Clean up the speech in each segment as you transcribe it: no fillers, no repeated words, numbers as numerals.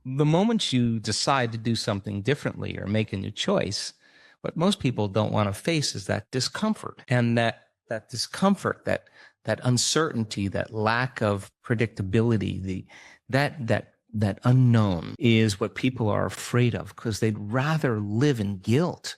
The moment you decide to do something differently or make a new choice, what most people don't want to face is that discomfort. And that discomfort, that uncertainty, that lack of predictability, that unknown is what people are afraid of because they'd rather live in guilt.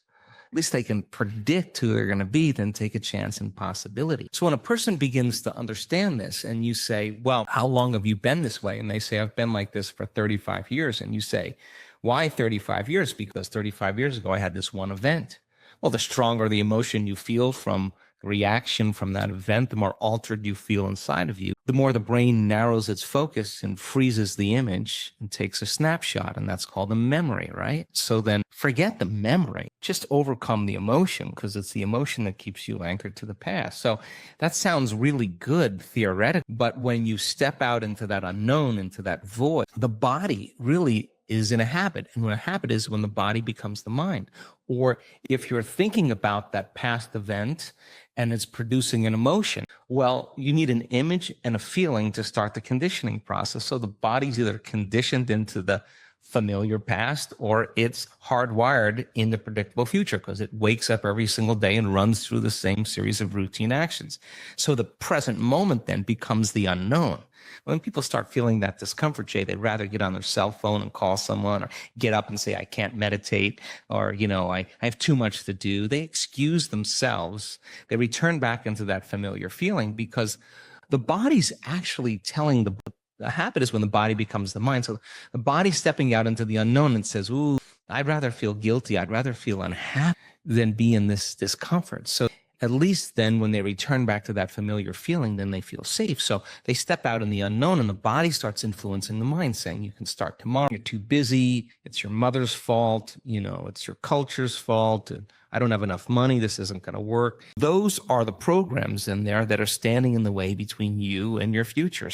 At least they can predict who they're going to be than take a chance in possibility. So when a person begins to understand this and you say, well, how long have you been this way? And they say, I've been like this for 35 years. And you say, why 35 years? Because 35 years ago, I had this one event. Well, the stronger the emotion you feel from reaction from that event, the more altered you feel inside of you, the more the brain narrows its focus and freezes the image and takes a snapshot. And that's called a memory, right? So then forget the memory, just overcome the emotion because it's the emotion that keeps you anchored to the past. So that sounds really good theoretically, but when you step out into that unknown, into that void, the body really is in a habit. And when a habit is when the body becomes the mind. Or if you're thinking about that past event and it's producing an emotion, well, you need an image and a feeling to start the conditioning process. So the body's either conditioned into the familiar past or it's hardwired in the predictable future because it wakes up every single day and runs through the same series of routine actions. So the present moment then becomes the unknown. When people start feeling that discomfort, Jay, they'd rather get on their cell phone and call someone or get up and say, I can't meditate, or, I have too much to do. They excuse themselves. They return back into that familiar feeling because the body's actually telling the habit is when the body becomes the mind. So the body's stepping out into the unknown and says, ooh, I'd rather feel guilty. I'd rather feel unhappy than be in this discomfort. So at least then when they return back to that familiar feeling, then they feel safe. So they step out in the unknown and the body starts influencing the mind, saying you can start tomorrow. You're too busy. It's your mother's fault. It's your culture's fault. I don't have enough money. This isn't going to work. Those are the programs in there that are standing in the way between you and your future.